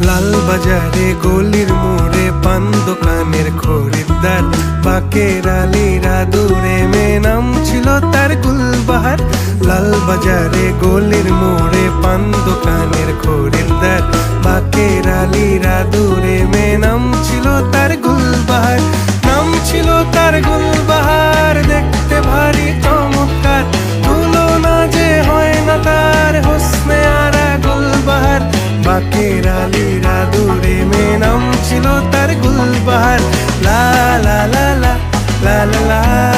লাল বাজারে গলির মোড়ে পান দোকানের খরিদ্দার, বাকের আলীরা দূরে মেয়ে নাম ছিল তার গুলবাহার। লাল বাজারে গলির মোড়ে পান দোকানের খরিদ্দার, বাকের আলীরা দূরে মেয়ে নাম ছিল তার গুলবাহার। নাম ছিল তার গুলবাহার, দেখতে ভারী চমৎকার, তুলনা যে হয় না তার হোসনে আরা গুলবাহার। বাকের আলীরা দূরে মেয়ে নাম ছিল তার গুলবাহার। লা লা লা লা লা লা লা।